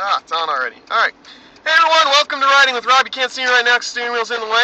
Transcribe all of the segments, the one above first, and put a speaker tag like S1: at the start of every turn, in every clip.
S1: It's on already. Alright. Hey everyone, welcome to Riding with Rob. You can't see me right now because the steering wheel's in the way.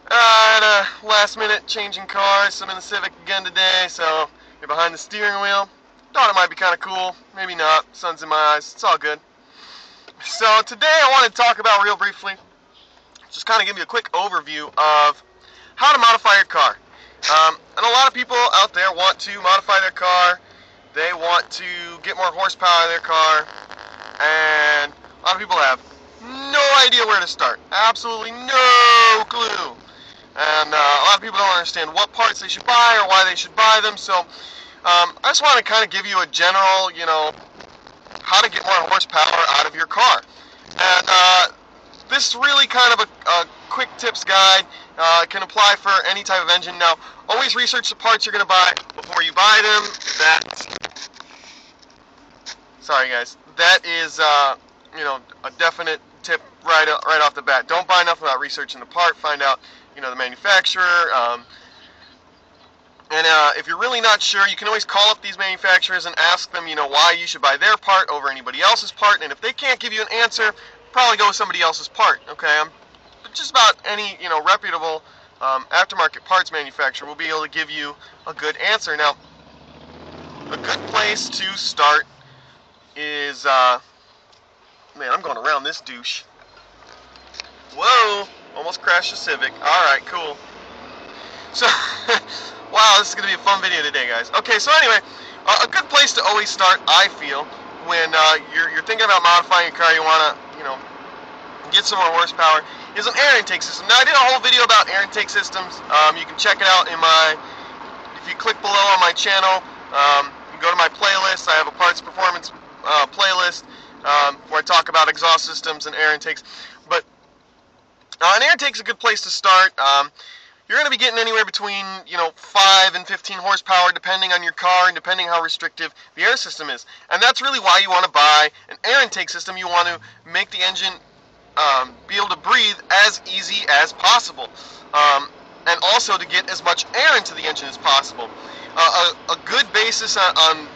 S1: At a last minute changing cars. I'm in the Civic again today, so you're behind the steering wheel. Thought it might be kind of cool. Maybe not. Sun's in my eyes. It's all good. So today I want to talk about real briefly, just kind of give you a quick overview of how to modify your car. And a lot of people out there want to modify their car. They want to get more horsepower out of their car, and a lot of people have no idea where to start. Absolutely no clue. And a lot of people don't understand what parts they should buy or why they should buy them. So I just want to kind of give you a general, how to get more horsepower out of your car. And this is really kind of a quick tips guide. It can apply for any type of engine. Now, always research the parts you're going to buy before you buy them. Sorry guys, that is a definite tip right off the bat. Don't buy nothing without researching the part. Find out the manufacturer. And if you're really not sure, you can always call up these manufacturers and ask them, why you should buy their part over anybody else's part. And if they can't give you an answer, probably go with somebody else's part. Okay, just about any reputable aftermarket parts manufacturer will be able to give you a good answer. Now, a good place to start is man, I'm going around this douche. Whoa, almost crashed the Civic. Alright, cool. So, wow, this is going to be a fun video today, guys. Okay, so anyway, a good place to always start, I feel, when you're thinking about modifying your car, you want to, get some more horsepower, is an air intake system. Now, I did a whole video about air intake systems. You can check it out in if you click below on my channel, you can go to my playlist. I have a parts performance playlist where I talk about exhaust systems and air intakes. But an air intake is a good place to start. You're going to be getting anywhere between 5 and 15 horsepower depending on your car and depending how restrictive the air system is. And that's really why you want to buy an air intake system. You want to make the engine be able to breathe as easy as possible, and also to get as much air into the engine as possible. A good basis on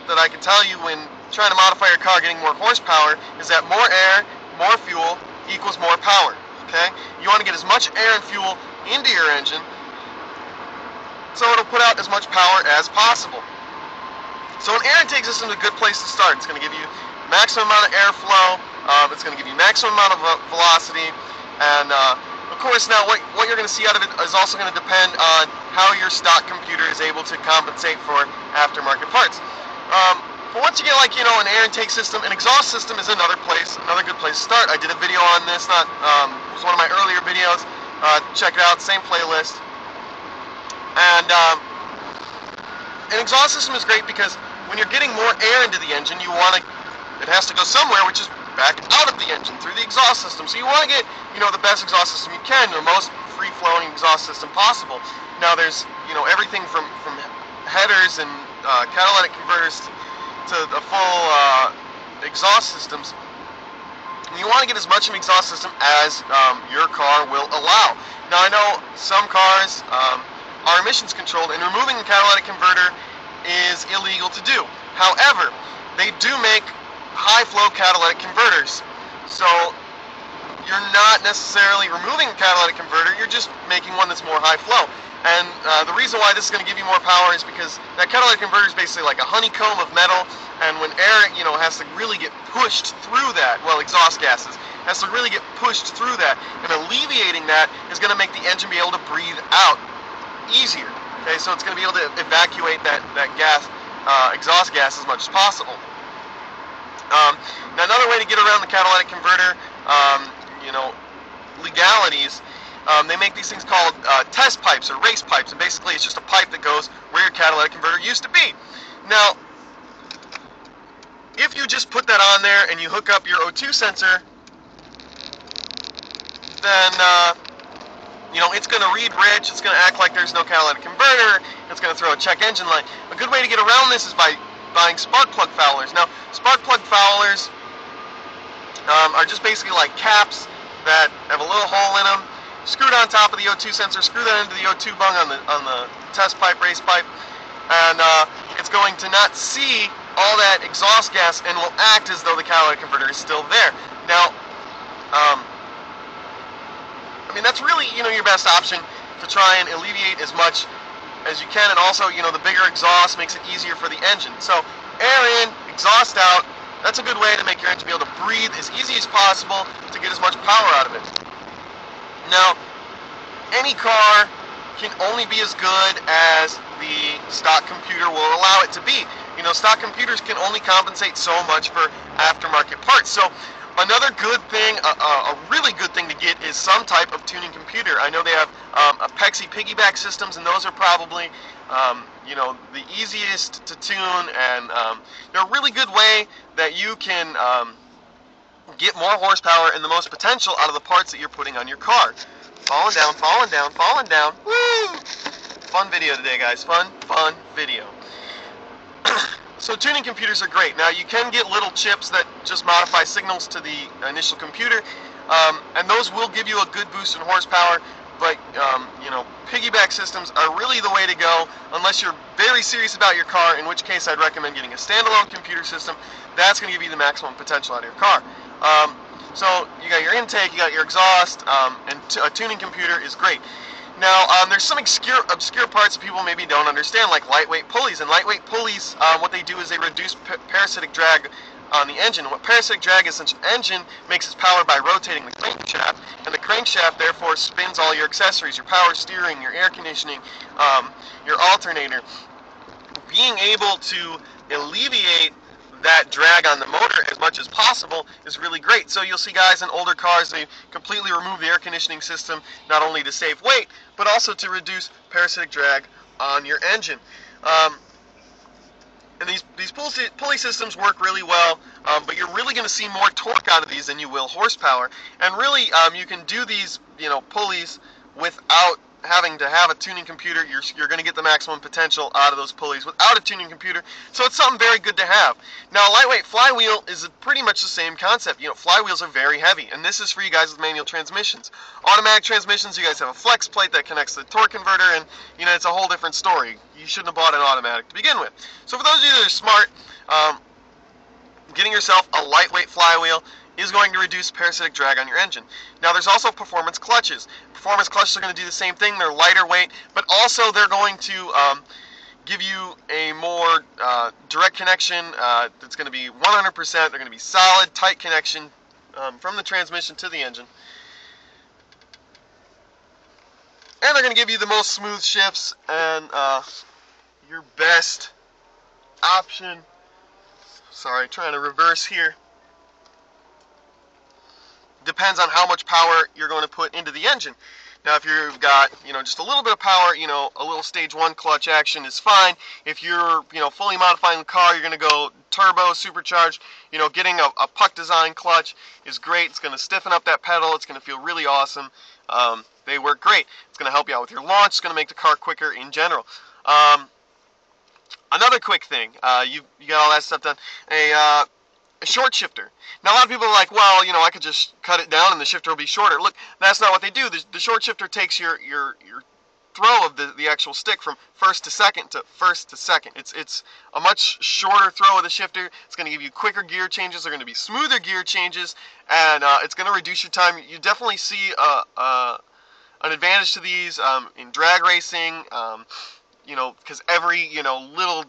S1: that I can tell you when trying to modify your car getting more horsepower is that more air, more fuel equals more power. Okay, you want to get as much air and fuel into your engine so it'll put out as much power as possible. So an air intake system is a good place to start. It's going to give you maximum amount of airflow. It's going to give you maximum amount of velocity, and of course now what you're going to see out of it is also going to depend on how your stock computer is able to compensate for aftermarket parts. But once you get an air intake system, an exhaust system is another good place to start. I did a video on this, it was one of my earlier videos. Check it out, same playlist. And an exhaust system is great because when you're getting more air into the engine, it has to go somewhere, which is back out of the engine through the exhaust system. So you want to get the best exhaust system you can, the most free-flowing exhaust system possible. Now there's everything from headers and catalytic converters to the full exhaust systems. You want to get as much of an exhaust system as your car will allow. Now I know some cars are emissions controlled, and removing the catalytic converter is illegal to do. However, they do make high flow catalytic converters, so you're not necessarily removing the catalytic converter, you're just making one that's more high flow. And the reason why this is going to give you more power is because that catalytic converter is basically like a honeycomb of metal, and when air has to really get pushed through that, well, exhaust gases has to really get pushed through that, and alleviating that is going to make the engine be able to breathe out easier. Okay, so it's going to be able to evacuate that gas, exhaust gas, as much as possible. Now another way to get around the catalytic converter, legalities, they make these things called test pipes or race pipes, and basically it's just a pipe that goes where your catalytic converter used to be. Now, if you just put that on there and you hook up your O2 sensor, then it's going to read rich, it's going to act like there's no catalytic converter, it's going to throw a check engine light. A good way to get around this is by buying spark plug foulers. Now, spark plug foulers are just basically like caps that have a little hole in them, screwed on top of the O2 sensor, screw that into the O2 bung on the test pipe, race pipe, and it's going to not see all that exhaust gas and will act as though the catalytic converter is still there. Now, I mean, that's really, your best option to try and alleviate as much as you can, and also, the bigger exhaust makes it easier for the engine. So, air in, exhaust out, that's a good way to make your engine be able to breathe as easy as possible to get as much power out of it. Now, any car can only be as good as the stock computer will allow it to be. Stock computers can only compensate so much for aftermarket parts. So another good thing, a really good thing to get is some type of tuning computer. I know they have Apexi piggyback systems, and those are probably the easiest to tune, and they're a really good way that you can get more horsepower and the most potential out of the parts that you're putting on your car. Falling down, falling down, falling down. Woo! Fun video today, guys. Fun video. So tuning computers are great. Now, you can get little chips that just modify signals to the initial computer, and those will give you a good boost in horsepower, but, piggyback systems are really the way to go unless you're very serious about your car, in which case I'd recommend getting a standalone computer system. That's going to give you the maximum potential out of your car. So you got your intake, you got your exhaust, and a tuning computer is great. Now, there's some obscure parts that people maybe don't understand, like lightweight pulleys. And lightweight pulleys, what they do is they reduce parasitic drag on the engine. What parasitic drag is, since your engine makes its power by rotating the crankshaft, and the crankshaft therefore spins all your accessories, your power steering, your air conditioning, your alternator. Being able to alleviate that drag on the motor as much as possible is really great. So you'll see guys in older cars, they completely remove the air conditioning system, not only to save weight, but also to reduce parasitic drag on your engine. And these pulley systems work really well, but you're really going to see more torque out of these than you will horsepower. And really, you can do these, pulleys without having to have a tuning computer. You're going to get the maximum potential out of those pulleys without a tuning computer, so it's something very good to have. Now, a lightweight flywheel is pretty much the same concept. Flywheels are very heavy, and this is for you guys with manual transmissions. Automatic transmissions, you guys have a flex plate that connects to the torque converter, and it's a whole different story. You shouldn't have bought an automatic to begin with. So for those of you that are smart, getting yourself a lightweight flywheel is going to reduce parasitic drag on your engine. Now, there's also performance clutches. Performance clutches are going to do the same thing. They're lighter weight, but also they're going to give you a more direct connection that's going to be 100%. They're going to be solid, tight connection from the transmission to the engine. And they're going to give you the most smooth shifts and your best option. Sorry, trying to reverse here. Depends on how much power you're going to put into the engine. Now, if you've got, just a little bit of power, a little stage 1 clutch action is fine. If you're, fully modifying the car, you're going to go turbo, supercharged. Getting a puck design clutch is great. It's going to stiffen up that pedal. It's going to feel really awesome. They work great. It's going to help you out with your launch. It's going to make the car quicker in general. Another quick thing, you got all that stuff done. A short shifter. Now, a lot of people are like, well, I could just cut it down and the shifter will be shorter. Look, that's not what they do. The short shifter takes your throw of the actual stick from first to second to first to second. It's a much shorter throw of the shifter. It's going to give you quicker gear changes. They're going to be smoother gear changes, and it's going to reduce your time. You definitely see an advantage to these in drag racing, because every, little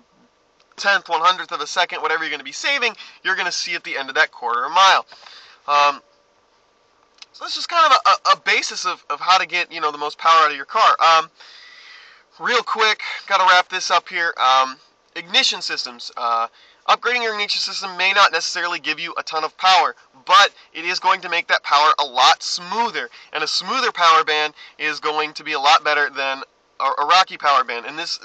S1: 10th, 100th of a second, whatever you're going to be saving, you're going to see at the end of that quarter of a mile. So this is kind of a basis of how to get, the most power out of your car. Real quick, got to wrap this up here. Ignition systems. Upgrading your ignition system may not necessarily give you a ton of power, but it is going to make that power a lot smoother. And a smoother power band is going to be a lot better than a rocky power band. And this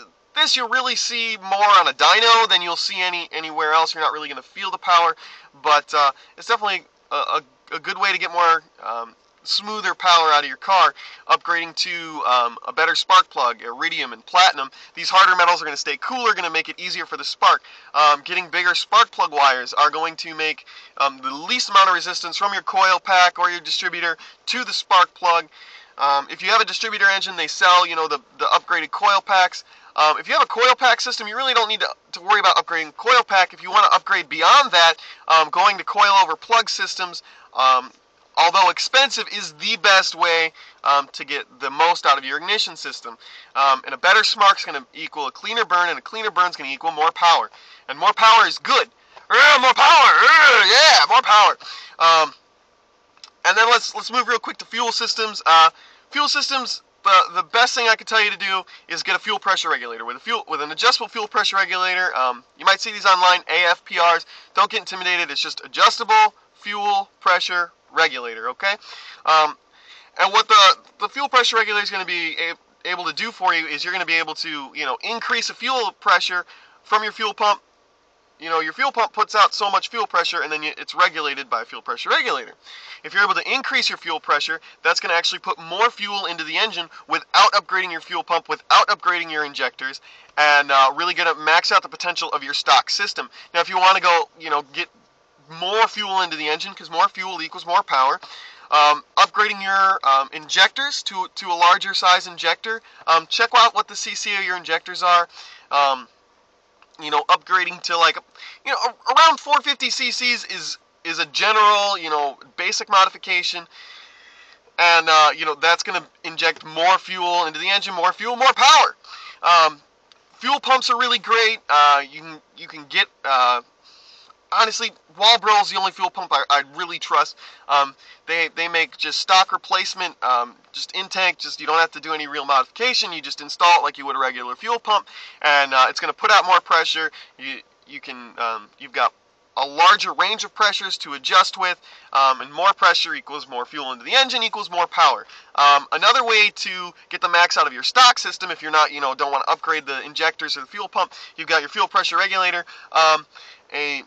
S1: you'll really see more on a dyno than you'll see anywhere else. You're not really going to feel the power, but it's definitely a good way to get more smoother power out of your car. Upgrading to a better spark plug, iridium and platinum. These harder metals are going to stay cooler, going to make it easier for the spark. Getting bigger spark plug wires are going to make the least amount of resistance from your coil pack or your distributor to the spark plug. If you have a distributor engine, they sell, the upgraded coil packs. If you have a coil pack system, you really don't need to worry about upgrading coil pack. If you want to upgrade beyond that, going to coil over plug systems, although expensive, is the best way to get the most out of your ignition system. And a better spark is going to equal a cleaner burn, and a cleaner burn is going to equal more power. And more power is good. More power! Yeah, more power! And then let's move real quick to fuel systems. Fuel systems, the best thing I can tell you to do is get a fuel pressure regulator. With an adjustable fuel pressure regulator, you might see these online, AFPRs. Don't get intimidated. It's just adjustable fuel pressure regulator, okay? And what the fuel pressure regulator is going to be able to do for you is you're going to be able to, increase the fuel pressure from your fuel pump. Your fuel pump puts out so much fuel pressure, and then it's regulated by a fuel pressure regulator. If you're able to increase your fuel pressure, that's going to actually put more fuel into the engine without upgrading your fuel pump, without upgrading your injectors, and really going to max out the potential of your stock system. Now, if you want to go, get more fuel into the engine, because more fuel equals more power, upgrading your injectors to a larger size injector. Check out what the CC of your injectors are. Upgrading to around 450 cc's is a general, basic modification, and that's going to inject more fuel into the engine, more fuel, more power. Fuel pumps are really great. You can get honestly, Walbro is the only fuel pump I really trust. They make just stock replacement, just in-tank, you don't have to do any real modification. You just install it like you would a regular fuel pump, and it's going to put out more pressure. You've got a larger range of pressures to adjust with, and more pressure equals more fuel into the engine equals more power. Another way to get the max out of your stock system, if you're not, don't want to upgrade the injectors or the fuel pump, you've got your fuel pressure regulator. A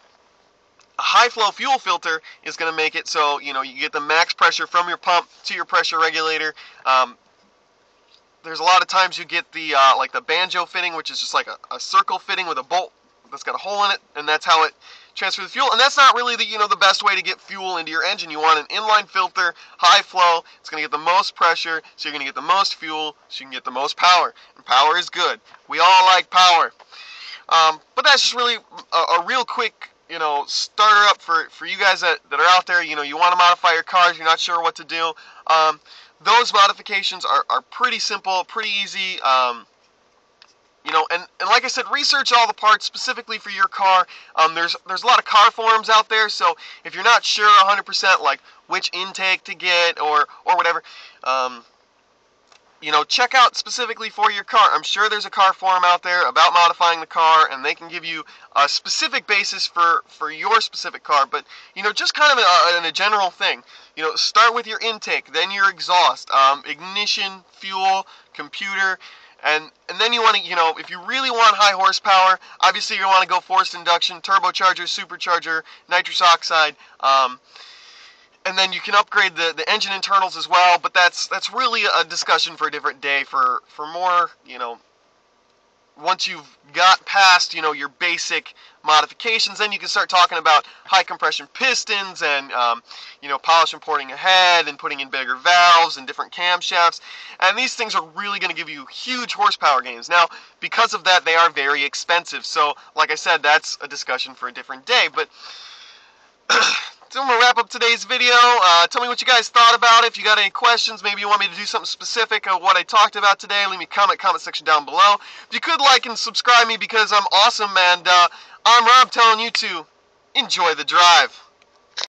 S1: high flow fuel filter is going to make it so you get the max pressure from your pump to your pressure regulator. There's a lot of times you get the like the banjo fitting, which is just like a circle fitting with a bolt that's got a hole in it, and that's how it transfers the fuel. And that's not really the best way to get fuel into your engine. You want an inline filter, high flow. It's going to get the most pressure, so you're going to get the most fuel, so you can get the most power. And power is good. We all like power. But that's just really a real quick starter up for you guys that are out there. You want to modify your cars, you're not sure what to do. Those modifications are pretty simple, pretty easy. And like I said, research all the parts specifically for your car. There's a lot of car forums out there, so if you're not sure 100% like which intake to get or whatever, check out specifically for your car. I'm sure there's a car forum out there about modifying the car, and they can give you a specific basis for your specific car. But, just kind of in a general thing. Start with your intake, then your exhaust, ignition, fuel, computer, and then you want to, if you really want high horsepower, obviously you want to go forced induction, turbocharger, supercharger, nitrous oxide, and then you can upgrade the engine internals as well, but that's really a discussion for a different day. For more, once you've got past, your basic modifications, then you can start talking about high compression pistons and, polish and porting ahead and putting in bigger valves and different camshafts. And these things are really going to give you huge horsepower gains. Now, because of that, they are very expensive. So, like I said, that's a discussion for a different day. But so I'm going to wrap up today's video. Tell me what you guys thought about it. If you got any questions, maybe you want me to do something specific of what I talked about today, leave me a comment section down below. If you could like and subscribe me, because I'm awesome, and I'm Rob telling you to enjoy the drive.